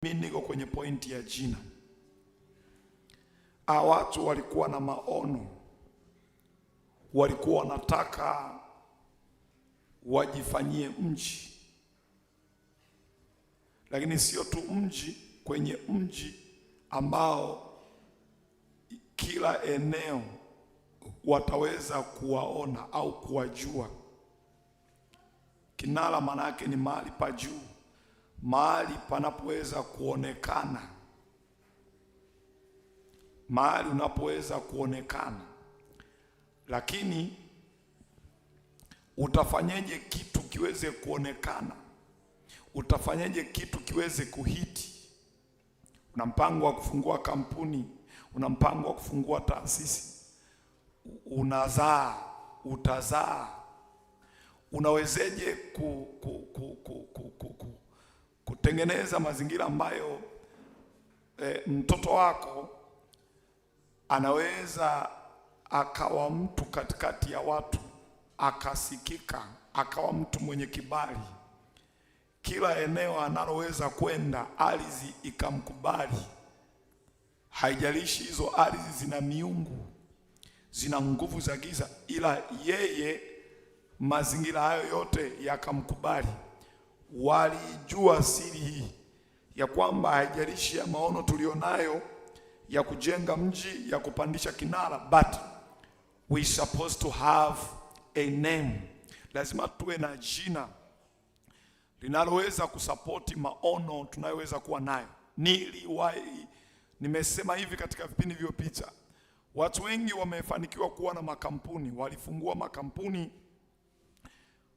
Mimi niko kwenye pointi ya jina. Watu walikuwa na maono, walikuwa wanataka wajifanyie mji, lakini sio tu mji, kwenye mji ambao kila eneo wataweza kuwaona au kuwajua. Kinara maana yake ni mahali pa juu, mahali panapoweza kuonekana, mahali unapoweza kuonekana. Lakini utafanyaje kitu kiweze kuonekana? Utafanyaje kitu kiweze kuhiti? Una mpango wa kufungua kampuni, una mpango wa kufungua taasisi, utazaa. Unawezeje kutengeneza mazingira ambayo mtoto wako anaweza akawa mtu katikati ya watu, akasikika, akawa mtu mwenye kibali, kila eneo analoweza kwenda ardhi ikamkubali. Haijalishi hizo ardhi zina miungu, zina nguvu za giza, ila yeye mazingira hayo yote yakamkubali. Walijua siri hii ya kwamba haijalishi ya maono tulionayo ya kujenga mji, ya kupandisha kinara, but we supposed to have a name. Lazima tuwe na jina linaloweza kusapoti maono tunayoweza kuwa nayo. Nimesema hivi katika vipindi vilivyopita. Watu wengi wamefanikiwa kuwa na makampuni, walifungua makampuni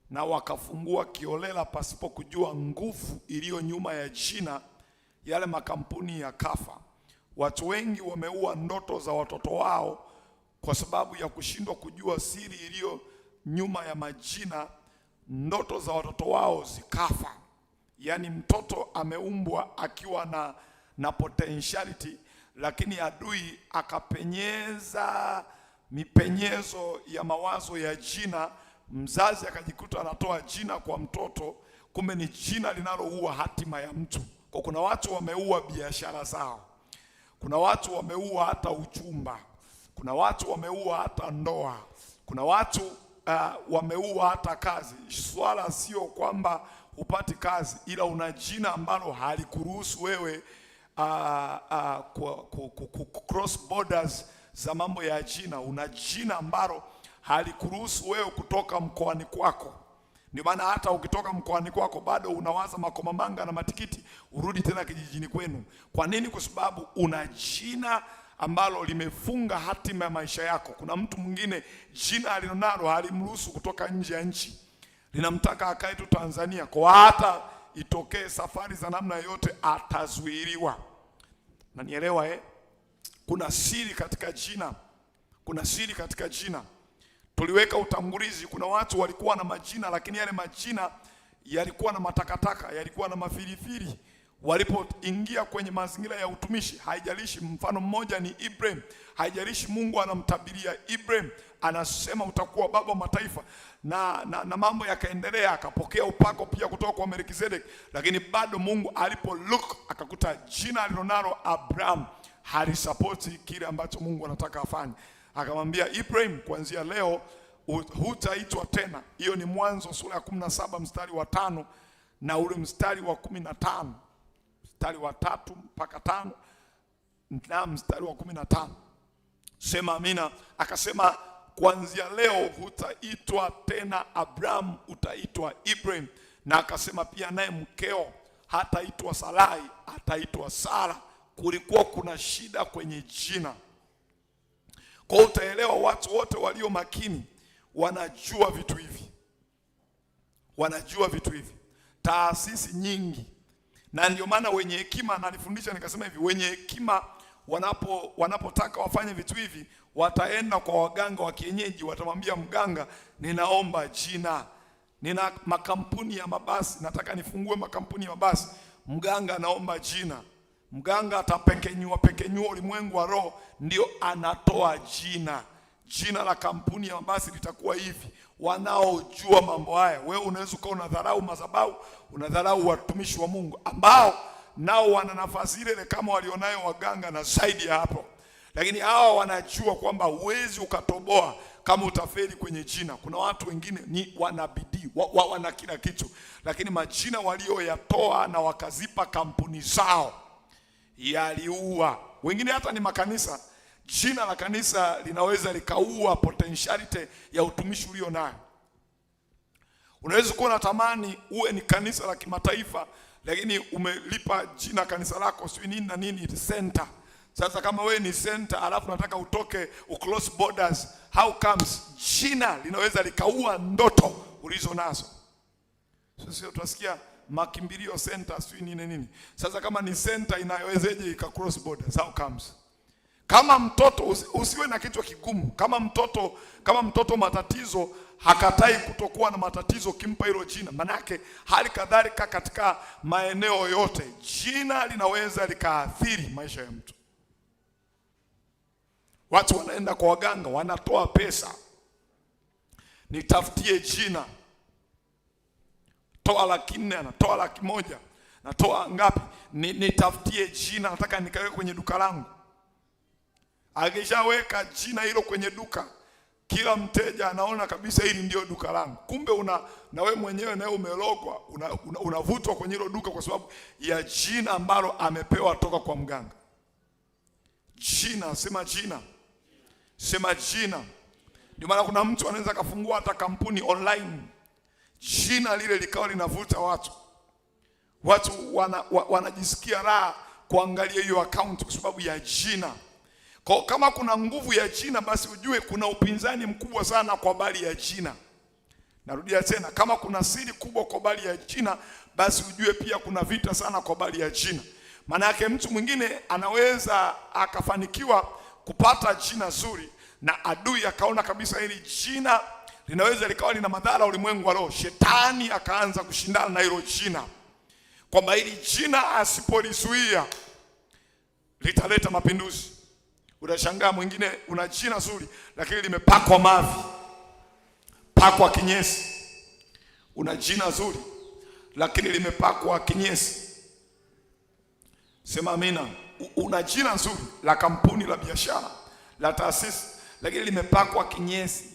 na wakafungua kiolela pasipo kujua nguvu iliyo nyuma ya jina. Yale makampuni yakafa. Watu wengi wameua ndoto za watoto wao kwa sababu ya kushindwa kujua siri iliyo nyuma ya majina. Ndoto za watoto wao zikafa. Yaani mtoto ameumbwa akiwa na potentiality, lakini adui akapenyeza mipenyezo ya mawazo ya jina. Mzazi akajikuta anatoa jina kwa mtoto, kumbe ni jina linaloua hatima ya mtu. Kwa kuna watu wameua biashara zao, kuna watu wameua hata uchumba, kuna watu wameua hata ndoa, kuna watu wameua hata kazi. Swala sio kwamba upati kazi, ila una jina ambalo halikuruhusu wewe cross borders za mambo ya jina. Una jina ambalo halikuruhusu wewe kutoka mkoani kwako. Ndio maana hata ukitoka mkoani kwako bado unawaza makomamanga na matikiti urudi tena kijijini kwenu. Kwa nini? Kwa sababu una jina ambalo limefunga hatima ya maisha yako. Kuna mtu mwingine jina alilonalo halimruhusu kutoka nje ya nchi, linamtaka akae tu Tanzania, kwa hata itokee safari za namna yote atazuiliwa. Nanielewa Kuna siri katika jina. Kuna siri katika jina. Tuliweka utangulizi. Kuna watu walikuwa na majina, lakini yale majina yalikuwa na matakataka, yalikuwa na mafirifiri. Walipoingia kwenye mazingira ya utumishi, haijalishi, mfano mmoja ni Ibrahim. Haijalishi Mungu anamtabiria Ibrahim, anasema utakuwa baba wa mataifa, na mambo yakaendelea, akapokea upako pia kutoka kwa Melkizedek, lakini bado Mungu alipo look akakuta jina alilonalo Abraham halisapoti kile ambacho Mungu anataka afanye. Akamwambia Ibrahim, kuanzia leo hutaitwa tena. Hiyo ni Mwanzo sura ya 17 mstari wa 5 na ule mstari wa 15, mstari wa 3 mpaka 5 na mstari wa 15. Sema amina. Akasema kuanzia leo hutaitwa tena Abraham, utaitwa Ibrahim. Na akasema pia naye mkeo hataitwa Sarai, ataitwa Sara. Kulikuwa kuna shida kwenye jina. Kwa utaelewa, watu wote walio makini wanajua vitu hivi. Wanajua vitu hivi. Taasisi nyingi. Na ndio maana wenye hekima, nalifundisha nikasema hivi, wenye hekima wanapotaka wafanye vitu hivi, wataenda kwa waganga wa kienyeji, watamwambia mganga, ninaomba jina. Nina makampuni ya mabasi, nataka nifungue makampuni ya mabasi. Mganga anaomba jina. Mganga atapekenyua ulimwengu wa roho, ndio anatoa jina. Jina la kampuni ya mabasi litakuwa hivi. Wanaojua mambo haya. Wewe unaweza kuwa unadharau madhabahu, unadharau watumishi wa Mungu ambao nao wana nafasi ile kama walionayo waganga na zaidi ya hapo. Lakini hawa wanajua kwamba huwezi ukatoboa kama utafeli kwenye jina. Kuna watu wengine ni wana bidii, wana kila kitu, lakini majina walioyatoa na wakazipa kampuni zao yaliua. Wengine hata ni makanisa. Jina la kanisa linaweza likaua potentiality ya utumishi ulio nayo. Unaweza kuwa unatamani uwe ni kanisa la kimataifa, lakini umelipa jina kanisa lako sio nini na nini center. Sasa kama wewe ni center alafu nataka utoke uclose borders, how comes? Jina linaweza likaua ndoto ulizo nazo. Sasa tutasikia makimbilio center sio nini. Sasa kama ni center inayowezeje ika cross borders, how comes? Kama mtoto usiwe na kichwa kigumu. Kama mtoto matatizo hakatai kutokuwa na matatizo, kimpa hilo jina. Manake hali kadhalika katika maeneo yote jina linaweza likaathiri maisha ya mtu. Watu wanaenda kwa waganga, wanatoa pesa, nitafutie jina. Toa 400, anatoa 100,000, natoa ngapi? Nitafutie jina, nataka nikaweke kwenye duka langu. Akishaweka jina hilo kwenye duka, kila mteja anaona kabisa hili ndio duka langu. Kumbe na wewe mwenyewe nawe umelogwa, unavutwa kwenye hilo duka kwa sababu ya jina ambalo amepewa toka kwa mganga. Jina, sema jina. Sema jina. Ndio maana kuna mtu anaweza kafungua hata kampuni online. Jina lile likawa linavuta watu. Watu wanajisikia raha kuangalia hiyo account kwa sababu ya jina. Kwa kama kuna nguvu ya jina, basi ujue kuna upinzani mkubwa sana kwa habari ya jina. Narudia tena, kama kuna siri kubwa kwa habari ya jina, basi ujue pia kuna vita sana kwa habari ya jina. Maana yake mtu mwingine anaweza akafanikiwa kupata jina zuri na adui akaona kabisa hili jina linaweza likawa lina madhara ulimwengu wa roho. Shetani akaanza kushindana na hilo jina, kwamba hili jina asipolizuia litaleta mapinduzi. Unashangaa mwingine una jina zuri lakini limepakwa mavi, pakwa kinyesi. Una jina zuri lakini limepakwa kinyesi. Sema amina. Una jina zuri la kampuni, la biashara, la taasisi, lakini limepakwa kinyesi.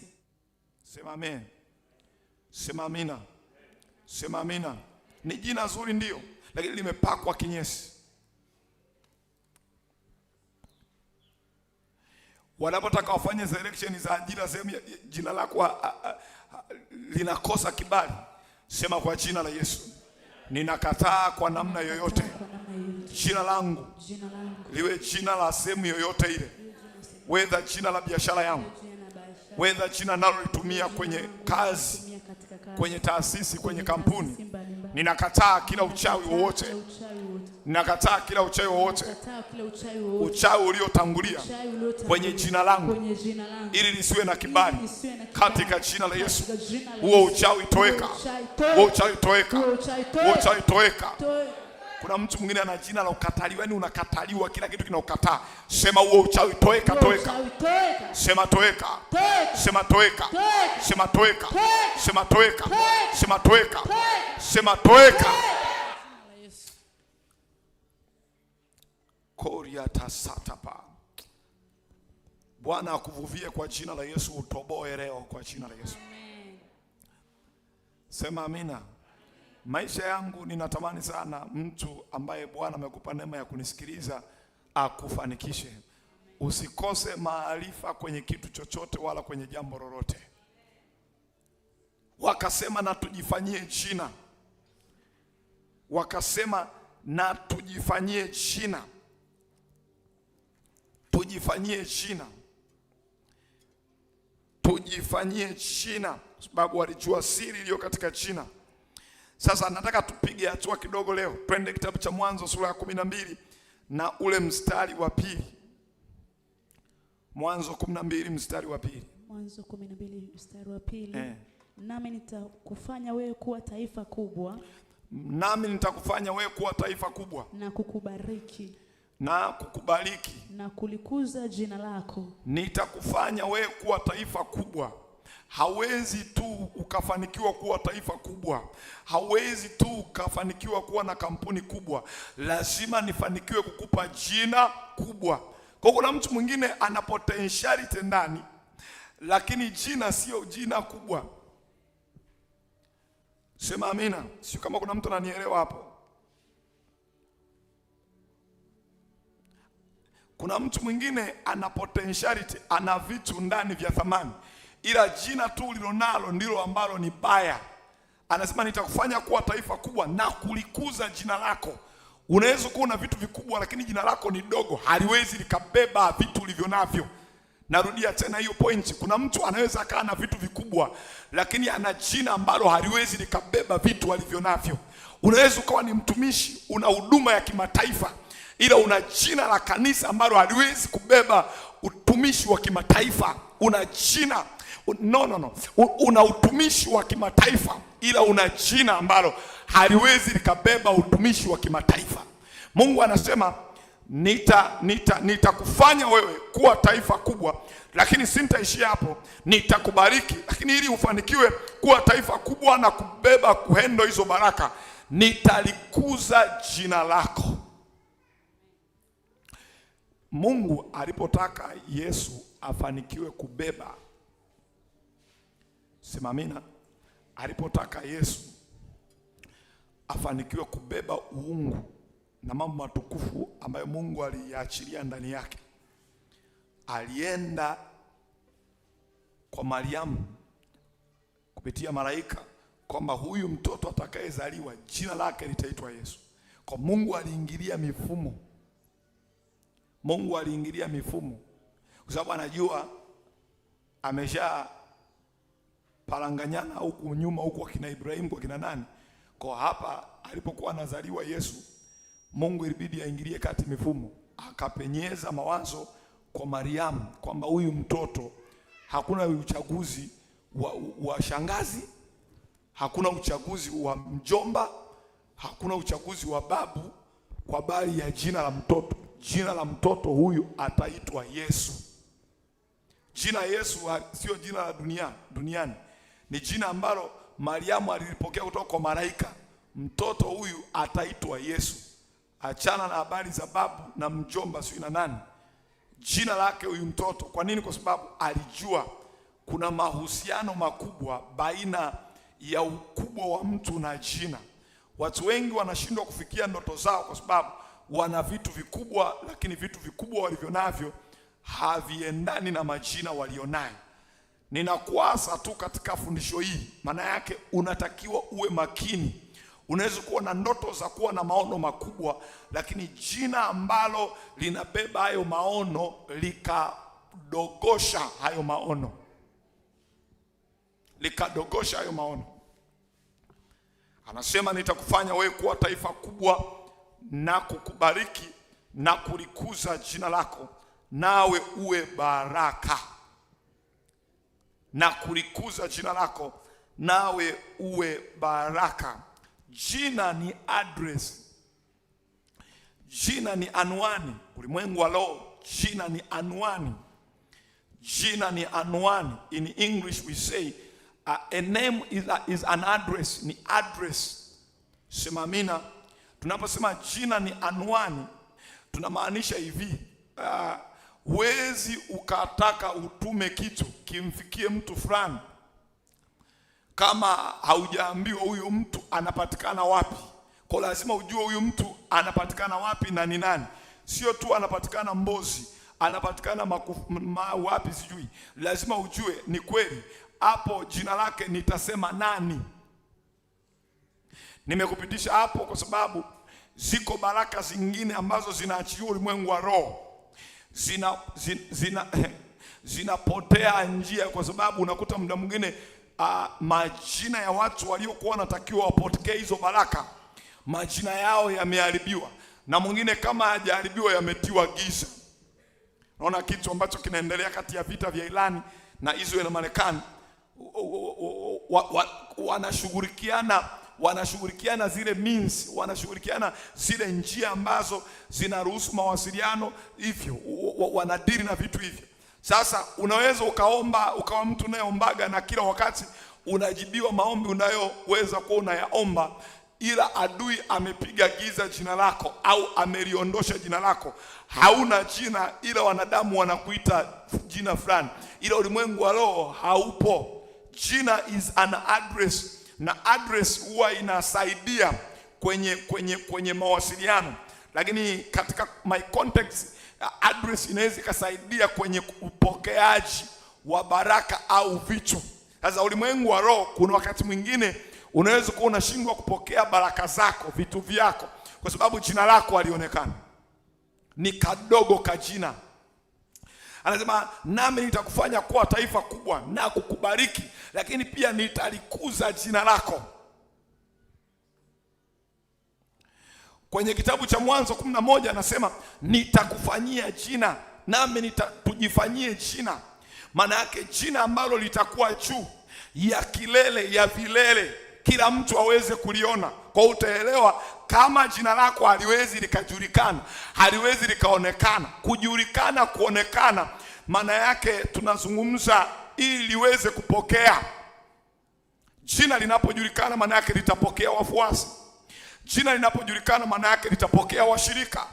Sema amen. Sema amina. Sema amina. Ni jina zuri ndio, lakini limepakwa kinyesi. Wanapotaka wafanye selection za ajira, sehemu jina lako linakosa kibali, sema kwa jina la Yesu, ninakataa kwa namna yoyote jina langu liwe jina la sehemu yoyote ile, whether jina la biashara yangu, whether jina nalolitumia kwenye kazi, kwenye taasisi, kwenye kampuni. Ninakataa kila uchawi wowote. Ninakataa kila uchawi wowote, uchawi uliotangulia kwenye jina langu ili lisiwe na kibali, katika jina la Yesu. Huo uchawi toweka, huo uchawi toweka, huo uchawi toweka. Kuna mtu mwingine ana jina la ukataliwa, yani unakataliwa, kila kitu kinaukataa. Sema huo uchawi toweka, toweka. Sema toweka, sema toweka, sema toweka, sema toweka, sema toweka, sema toweka. Koria tasatapa. Bwana akuvuvie kwa jina la Yesu, utoboe leo kwa jina la Yesu. Sema amina. Maisha yangu ninatamani sana mtu ambaye Bwana amekupa neema ya kunisikiliza akufanikishe. Usikose maarifa kwenye kitu chochote wala kwenye jambo lolote. Wakasema na tujifanyie jina. Wakasema na tujifanyie jina. Tujifanyie jina. Tujifanyie jina, sababu walijua siri iliyo katika jina. Sasa nataka tupige hatua kidogo leo. Twende kitabu cha Mwanzo sura ya 12 na ule mstari wa 2. Mwanzo 12 mstari wa 2. Mwanzo 12 mstari wa 2. Nami nitakufanya wewe kuwa taifa kubwa. Nami nitakufanya wewe kuwa taifa kubwa. Na kukubariki. Na kukubariki. Na kulikuza jina lako. Nitakufanya wewe kuwa taifa kubwa hawezi tu ukafanikiwa kuwa taifa kubwa, hawezi tu ukafanikiwa kuwa na kampuni kubwa, lazima nifanikiwe kukupa jina kubwa. Kwa kuna mtu mwingine ana potentiality ndani, lakini jina sio jina kubwa. Sema amina. Sio kama kuna mtu ananielewa hapo. Kuna mtu mwingine ana potentiality, ana vitu ndani vya thamani, ila jina tu ulilonalo ndilo ambalo ni baya. Anasema nitakufanya kuwa taifa kubwa na kulikuza jina lako. Unaweza kuwa na vitu vikubwa lakini jina lako ni dogo, haliwezi likabeba vitu ulivyo navyo. Narudia tena hiyo point. Kuna mtu anaweza kaa na vitu vikubwa lakini ana jina ambalo haliwezi likabeba vitu alivyo navyo. Unaweza ukawa ni mtumishi, una huduma ya kimataifa, ila una jina la kanisa ambalo haliwezi kubeba utumishi wa kimataifa. Una jina una utumishi wa kimataifa, ila una jina ambalo haliwezi likabeba utumishi wa kimataifa. Mungu anasema nitakufanya wewe kuwa taifa kubwa, lakini sintaishia hapo, nitakubariki. Lakini ili ufanikiwe kuwa taifa kubwa na kubeba kuhendo hizo baraka, nitalikuza jina lako. Mungu alipotaka Yesu afanikiwe kubeba, sema amina, alipotaka Yesu afanikiwe kubeba uungu na mambo matukufu ambayo Mungu aliachilia ndani yake, alienda kwa Mariamu kupitia malaika kwamba huyu mtoto atakayezaliwa jina lake litaitwa Yesu. Kwa Mungu aliingilia mifumo. Mungu aliingilia mifumo kwa sababu anajua amesha paranganyana huku nyuma, huku akina Ibrahimu kwa kina nani. Kwa hapa alipokuwa anazaliwa Yesu, Mungu ilibidi aingilie kati mifumo, akapenyeza mawazo kwa Mariamu kwamba huyu mtoto hakuna uchaguzi wa shangazi, hakuna uchaguzi wa mjomba, hakuna uchaguzi wa babu kwa bali ya jina la mtoto. Jina la mtoto huyu ataitwa Yesu. Jina Yesu sio jina la duniani. Ni jina ambalo Mariamu alilipokea kutoka kwa malaika. Mtoto huyu ataitwa Yesu. Achana na habari za babu na mjomba sio na nani. Jina lake huyu mtoto. Kwa nini? Kwa sababu alijua kuna mahusiano makubwa baina ya ukubwa wa mtu na jina. Watu wengi wanashindwa kufikia ndoto zao kwa sababu wana vitu vikubwa, lakini vitu vikubwa walivyo navyo haviendani na majina walionayo. Ninakuasa tu katika fundisho hii, maana yake unatakiwa uwe makini. Unaweza kuwa na ndoto za kuwa na maono makubwa, lakini jina ambalo linabeba hayo maono likadogosha hayo maono. Likadogosha hayo maono. Anasema nitakufanya wewe kuwa taifa kubwa na kukubariki na kulikuza jina lako, nawe uwe baraka. Na kulikuza jina lako, nawe uwe baraka. Jina ni address. Jina ni anwani. Ulimwengu wa leo jina ni anwani. Jina ni anwani. In English we say a name is an address. Ni address. Sema amina. Tunaposema jina ni anwani, tunamaanisha hivi, huwezi ukataka utume kitu kimfikie mtu fulani kama haujaambiwa huyu mtu anapatikana wapi. Kwa lazima ujue huyu mtu anapatikana wapi na ni nani. Sio tu anapatikana Mbozi, anapatikana wapi sijui. Lazima ujue ni kweli hapo jina lake nitasema nani. Nimekupitisha hapo kwa sababu ziko baraka zingine ambazo zinaachiliwa ulimwengu wa roho. Zinapotea njia kwa sababu unakuta muda mwingine majina ya watu waliokuwa wanatakiwa wapokee hizo baraka, majina yao yameharibiwa, na mwingine kama hajaharibiwa yametiwa giza. Naona kitu ambacho kinaendelea kati ya vita vya Irani na Israel na Marekani. Wanashughulikiana zile means, wanashughulikiana zile njia ambazo zinaruhusu mawasiliano hivyo, wanadili na vitu hivyo. Sasa unaweza ukaomba ukawa mtu unayeombaga na kila wakati unajibiwa maombi unayoweza kuwa unayaomba, ila adui amepiga giza jina lako au ameliondosha jina lako. Hauna jina, ila wanadamu wanakuita jina fulani, ila ulimwengu wa roho haupo. Jina is an address, na address huwa inasaidia kwenye mawasiliano, lakini katika my context address inaweza ikasaidia kwenye upokeaji wa baraka au vitu. Sasa ulimwengu wa roho, kuna wakati mwingine unaweza kuwa unashindwa kupokea baraka zako, vitu vyako, kwa sababu jina lako halionekani, ni kadogo ka jina. Anasema nami nitakufanya kuwa taifa kubwa na kukubariki, lakini pia nitalikuza jina lako. Kwenye kitabu cha Mwanzo 11 anasema nitakufanyia jina, nami nitakujifanyie jina. Maana yake jina ambalo litakuwa juu ya kilele ya vilele, kila mtu aweze kuliona. Kwa utaelewa kama jina lako haliwezi likajulikana, haliwezi likaonekana. Kujulikana, kuonekana, maana yake tunazungumza ili liweze kupokea. Jina linapojulikana maana yake litapokea wafuasi. Jina linapojulikana maana yake litapokea washirika.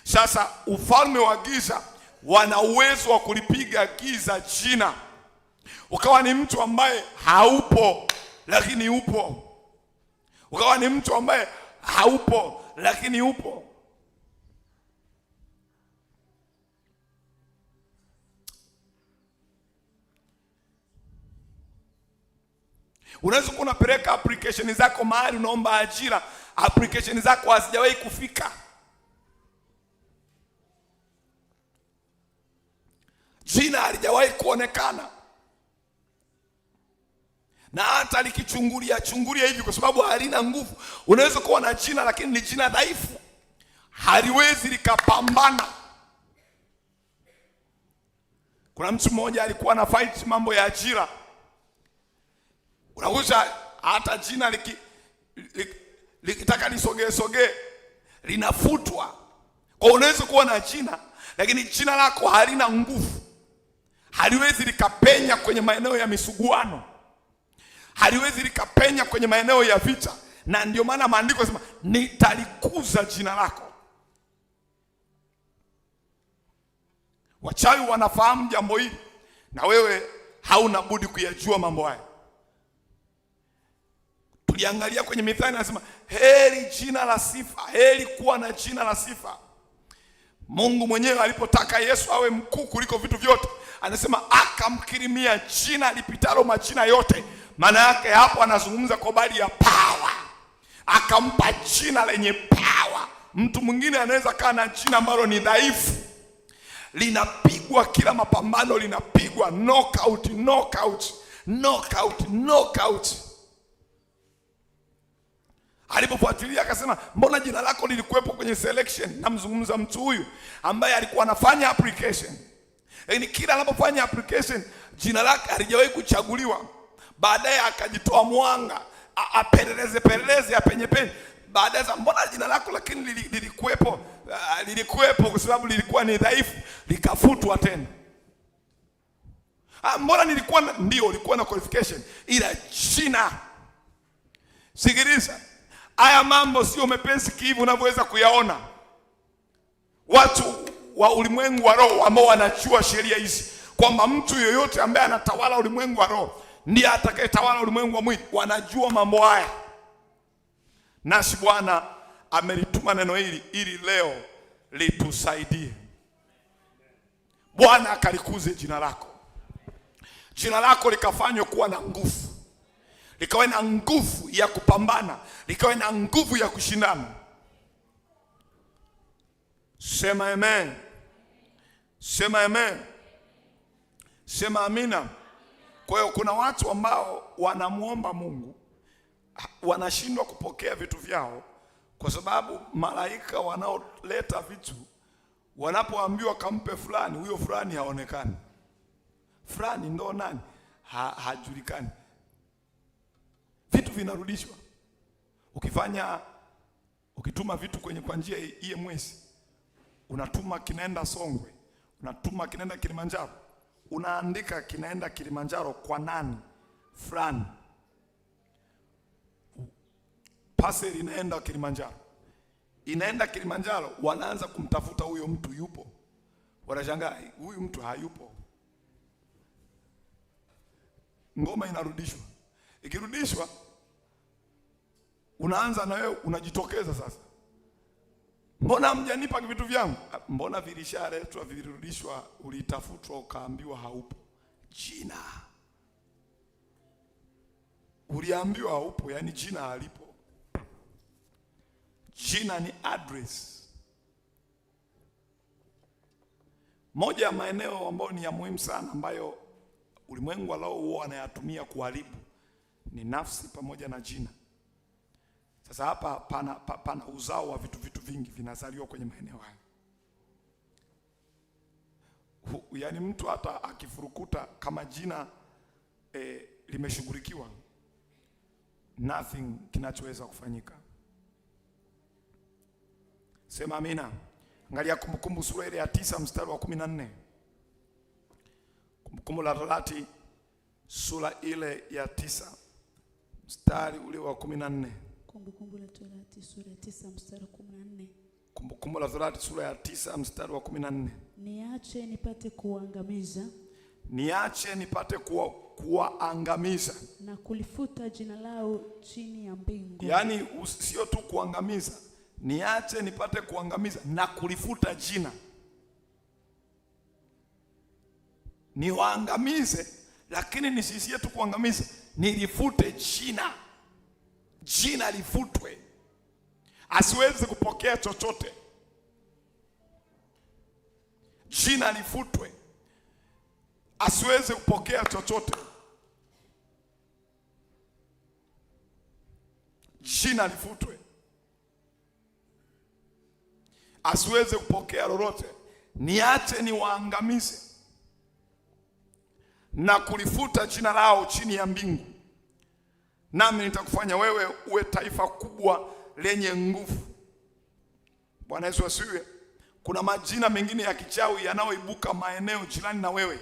Sasa ufalme wa giza wana uwezo wa kulipiga giza jina. Ukawa ni mtu ambaye haupo lakini upo. Ukawa ni mtu ambaye haupo lakini upo. Unaweza kuwa unapeleka application zako mahali unaomba ajira, application zako hazijawahi kufika. Jina halijawahi kuonekana. Na hata likichungulia hivi kwa sababu halina nguvu. Unaweza kuwa na jina lakini ni jina dhaifu, haliwezi likapambana. Kuna mtu mmoja alikuwa na fight mambo ya ajira. Unakuta hata jina likitaka lisogee linafutwa. Kwa unaweza kuwa na jina lakini jina lako halina nguvu, haliwezi likapenya kwenye maeneo ya misuguano, haliwezi likapenya kwenye maeneo ya vita. Na ndio maana maandiko yanasema nitalikuza jina lako. Wachawi wanafahamu jambo hili, na wewe hauna budi kuyajua mambo haya. Tuliangalia kwenye Mithali anasema heri jina la sifa, heri kuwa na jina la sifa. Mungu mwenyewe alipotaka Yesu awe mkuu kuliko vitu vyote, anasema akamkirimia jina lipitalo majina yote. Maana yake hapo anazungumza kwa habari ya power. Akampa jina lenye power. Mtu mwingine anaweza kaa na jina ambalo ni dhaifu, linapigwa kila mapambano, linapigwa knockout. Alipofuatilia akasema mbona jina lako lilikuwepo kwenye selection? Namzungumza mtu huyu ambaye alikuwa anafanya application, lakini kila anapofanya application jina lake halijawahi kuchaguliwa. Baadaye akajitoa mwanga, apeleleze apenye. Baadaye mbona jina lako lakini lilikuwepo kwa sababu lilikuwa ni dhaifu, likafutwa tena. Mbona ndio ulikuwa na qualification, ila jina. Sikiliza, haya mambo sio mepesi hivi unavyoweza kuyaona. Watu wa ulimwengu wa roho ambao wanachua sheria hizi kwamba mtu yoyote ambaye anatawala ulimwengu wa roho ndiye atakayetawala ulimwengu wa mwili, wanajua mambo haya. Nasi Bwana amelituma neno hili ili leo litusaidie. Bwana akalikuze jina lako. Jina lako likafanywe kuwa na nguvu, likawe na nguvu ya kupambana, likawe na nguvu ya kushindana. Sema amen. Sema amen. Sema amina. Kwa hiyo kuna watu ambao wanamuomba Mungu wanashindwa kupokea vitu vyao kwa sababu malaika wanaoleta vitu wanapoambiwa kampe fulani, huyo fulani haonekani. Fulani ndo nani? Hajulikani. Vitu vinarudishwa. Ukituma vitu kwa njia EMS, unatuma kinaenda Songwe, unatuma kinaenda Kilimanjaro, unaandika kinaenda Kilimanjaro kwa nani fulani, parcel inaenda Kilimanjaro, inaenda Kilimanjaro, wanaanza kumtafuta huyo mtu yupo, wanashangaa huyu mtu hayupo, ngoma inarudishwa. Ikirudishwa unaanza na wewe unajitokeza sasa, mbona mjanipa vitu vyangu? Mbona vilishaletwa, vilirudishwa, ulitafutwa ukaambiwa haupo. Jina uliambiwa haupo, yani jina halipo. Jina ni address. Moja ya maeneo ambayo ni ya muhimu sana, ambayo ulimwengu leo huwa anayatumia kuharibu, ni nafsi pamoja na jina. Sasa hapa pana uzao wa vitu vingi vinazaliwa kwenye maeneo haya. Yaani mtu hata akifurukuta kama jina limeshughulikiwa, nothing kinachoweza kufanyika. Sema amina. Angalia Kumbukumbu sura ile ya 9 mstari wa 14. Kumbukumbu la Torati sura ile ya 9 mstari ule wa 14. Kumbukumbu la Torati sura ya 9 mstari wa 14. Kumbukumbu la Torati sura ya 9 mstari wa 14. Niache nipate kuangamiza. Niache nipate kuwaangamiza. Na kulifuta jina lao chini ya mbingu. Yaani sio tu kuangamiza. Niache nipate kuangamiza na kulifuta jina. Niwaangamize, lakini nisisie tu kuangamiza, nilifute jina. Jina lifutwe, asiwezi kupokea chochote. Jina lifutwe, asiwezi kupokea chochote. Jina lifutwe, asiwezi kupokea lolote. Niache niwaangamize na kulifuta jina lao chini ya mbingu, nami nitakufanya wewe uwe taifa kubwa lenye nguvu. Bwana Yesu asifiwe. Kuna majina mengine ya kichawi yanayoibuka maeneo jirani na wewe,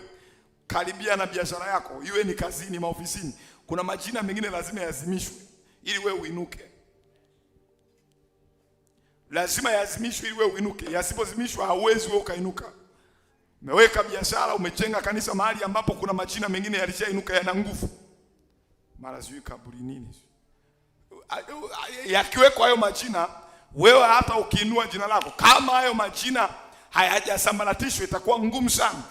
karibia na biashara yako, iwe ni kazini, maofisini. Kuna majina mengine lazima yazimishwe ili wewe uinuke. Lazima yazimishwe ili wewe uinuke. Yasipozimishwa hauwezi wewe ukainuka. Umeweka biashara, umejenga kanisa mahali ambapo kuna majina mengine yalishainuka yana nguvu. Mara sijui kaburi nini. Yakiwekwa hayo majina, wewe hata ukiinua jina lako, kama hayo majina hayajasambaratishwa, itakuwa ngumu sana.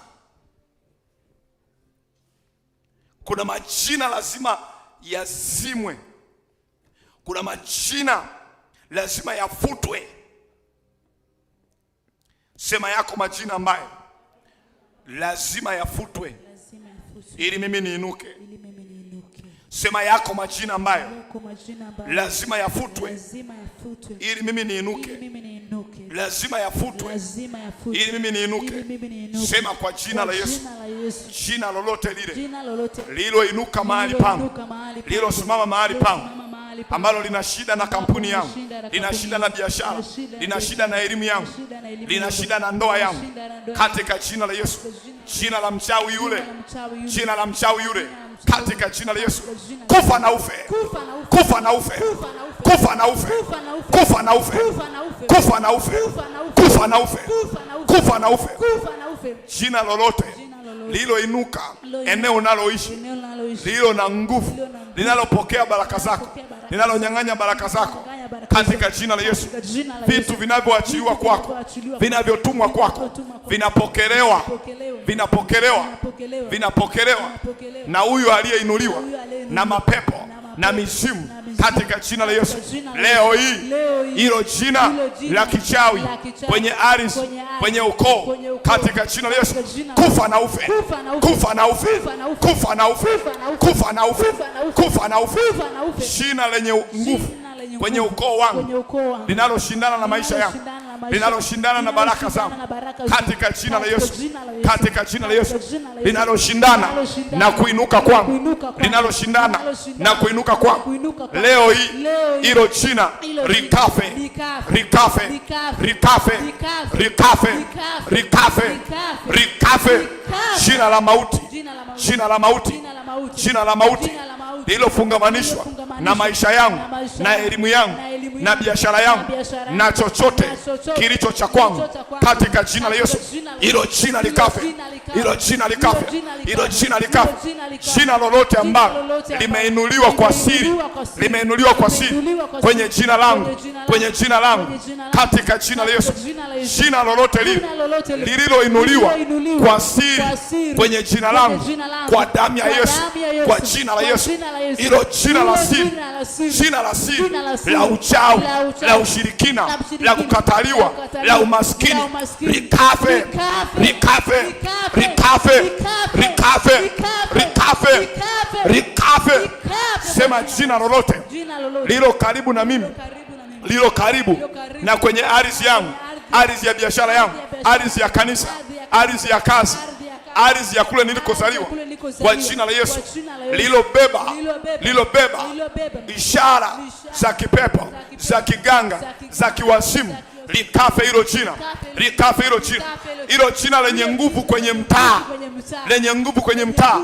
Kuna majina lazima yazimwe. Kuna majina lazima yafutwe. Sema yako majina ambayo lazima yafutwe ili mimi niinuke. Sema yako majina ambayo lazima yafutwe ili mimi niinuke. Lazima yafutwe ili mimi niinuke. Sema kwa jina la Yesu. Jina lolote lile liloinuka mahali pangu, lilosimama mahali pangu, ambalo lina shida na kampuni yangu, lina shida na biashara, lina shida na elimu yangu, lina shida na ndoa yangu, katika jina la Yesu. Jina la mchawi yule, jina la mchawi yule, katika jina la Yesu, kufa na ufe, kufa na ufe, kufa na ufe, kufa na ufe, kufa na ufe, kufa na ufe, kufa na ufe. Jina lolote liloinuka eneo unaloishi, lilo na nguvu, linalopokea baraka zako, linalonyang'anya baraka zako, katika jina la Yesu. Vitu vinavyoachiliwa kwako, vinavyotumwa kwako, vinapokelewa, vinapokelewa, vinapokelewa na huyu aliyeinuliwa na mapepo na mizimu, katika jina la Yesu. Leo hii hilo jina la kichawi kwenye ardhi, kwenye ukoo, katika jina la Yesu, kufa na ufe, kufa na ufe, kufa na ufe, kufa na ufe, kufa na ufe. Jina lenye nguvu kwenye ukoo wangu, linaloshindana na maisha yangu, linaloshindana na baraka zangu, katika jina la Yesu, katika jina la Yesu, linaloshindana na kuinuka kwangu, linaloshindana na kuinuka kwangu, leo hii hilo jina likafe, likafe, likafe, likafe, likafe, likafe. Jina la mauti, jina la mauti, jina la mauti lililofungamanishwa na maisha yangu na elimu yangu na biashara yangu na chochote kilicho cha kwangu, katika jina la Yesu, hilo jina likafe, hilo jina likafe, hilo jina likafe. Jina lolote ambalo limeinuliwa kwa siri, limeinuliwa kwa siri kwenye jina langu, kwenye jina langu, katika jina la Yesu, jina lolote lililoinuliwa kwa siri kwenye jina langu, kwa damu ya Yesu, kwa jina la Yesu, hilo jina la siri, jina la siri la uchawi, la ushirikina, la kukataliwa, la umaskini, likafe, likafe, likafe, likafe, likafe, likafe. Sema jina lolote lilo karibu na mimi, lilo karibu na kwenye ardhi yangu, ardhi ya biashara yangu, ardhi ya kanisa, ardhi ya kazi, ardhi ya kule nilikozaliwa, kwa jina la Yesu, lilobeba ishara za kipepo, za kiganga, za kiwasimu, likafe hilo jina, likafe hilo jina, hilo jina lenye nguvu kwenye mtaa, lenye nguvu kwenye mtaa,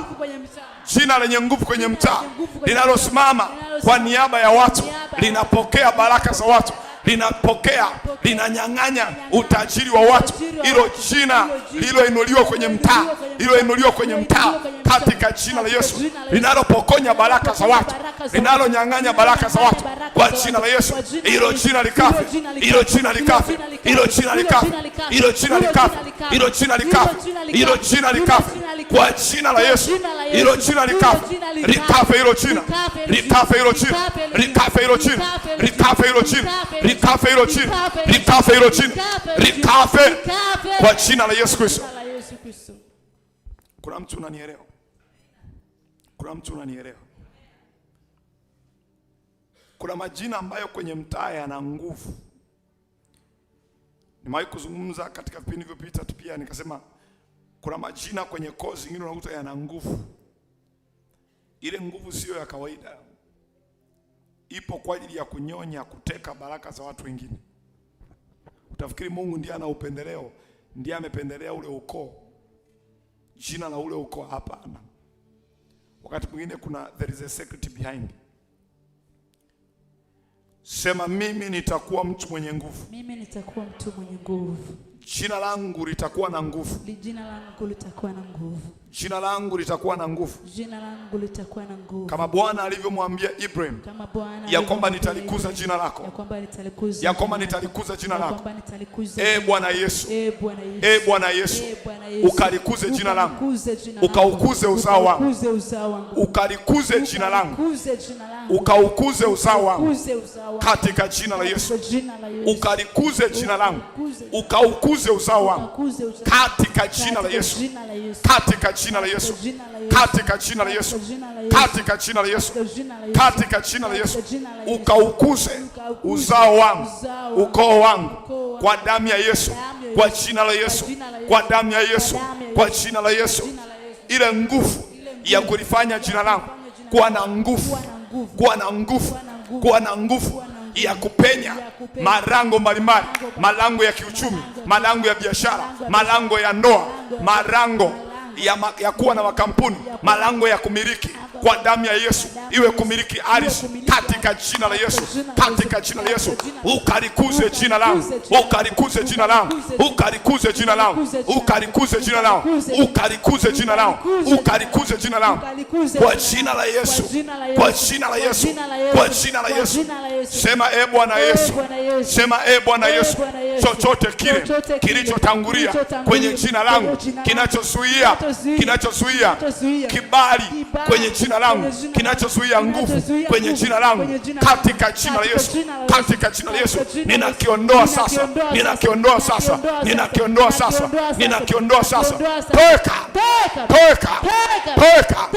jina lenye nguvu kwenye mtaa, linalosimama kwa niaba ya watu, linapokea baraka za watu, linapokea, linanyang'anya utajiri wa watu. Hilo jina lililoinuliwa kwenye mtaa, lililoinuliwa kwenye mtaa, katika jina la Yesu, linalopokonya baraka za watu, linalonyang'anya baraka za watu, kwa jina la Yesu, hilo jina likafe, hilo jina likafe, hilo jina likafe, hilo jina likafe, hilo jina likafe, hilo jina likafe, kwa jina la Yesu, hilo jina likafe, likafe hilo jina, likafe hilo jina, likafe hilo jina, likafe hilo jina, likafe hilo jina, likafe hilo jina, likafe kwa jina la Yesu Kristo. Kuna mtu unanielewa? Kuna mtu unanielewa? Kuna majina ambayo kwenye mtaa yana nguvu. Nimewahi kuzungumza katika vipindi vilivyopita tu pia, nikasema kuna majina kwenye koo zingine unakuta yana nguvu. Ile nguvu sio ya kawaida, ipo kwa ajili ya kunyonya, kuteka baraka za watu wengine. Utafikiri Mungu ndiye ana upendeleo, ndiye amependelea ule ukoo, jina la ule ukoo. Hapana. Wakati mwingine there is a secret behind. Sema, mimi nitakuwa mtu mwenye nguvu. Mimi nitakuwa mtu mwenye nguvu. Jina langu litakuwa na nguvu. Jina langu litakuwa na nguvu. Jina langu litakuwa na nguvu. Jina langu litakuwa na nguvu. Kama Bwana alivyomwambia Ibrahim, ya kwamba nitalikuza jina lako, ya kwamba nitalikuza jina lako. Bwana Yesu, Bwana Yesu, ukalikuze jina langu, ukaukuze uzao wangu, ukalikuze jina langu, ukaukuze uzao wangu, katika jina la Yesu. Ukalikuze jina langu, ukaukuze uzao wangu, katika jina la Yesu, katika jina la Yesu, katika jina la Yesu, katika jina la Yesu, katika jina la Yesu. Ukaukuze uzao wangu, ukoo wangu, kwa damu ya Yesu, kwa jina la Yesu, kwa damu ya Yesu, kwa jina la Yesu. Ile nguvu ya kulifanya jina langu kuwa na nguvu, kuwa na nguvu, kuwa na nguvu ya kupenya malango mbalimbali, malango ya kiuchumi, malango ya biashara, malango ya ndoa, malango ya kuwa na makampuni, malango ya kumiliki, kwa damu ya Yesu, iwe kumiliki ardhi, katika jina la Yesu, katika jina la Yesu. Ukalikuze jina langu, ukalikuze jina langu, ukalikuze jina langu, ukalikuze jina langu, ukalikuze jina langu, ukalikuze jina langu, kwa jina la Yesu, kwa jina la Yesu, kwa jina la Yesu. Sema, Bwana Yesu, sema, Bwana Yesu, chochote kile kilichotangulia kwenye jina langu, kinachozuia kibali kwenye jina langu, kinachozuia nguvu kwenye jina langu, katika jina la Yesu, katika jina la Yesu, ninakiondoa sasa, ninakiondoa sasa, ninakiondoa sasa, ninakiondoa sasa. Toka, toka, toka,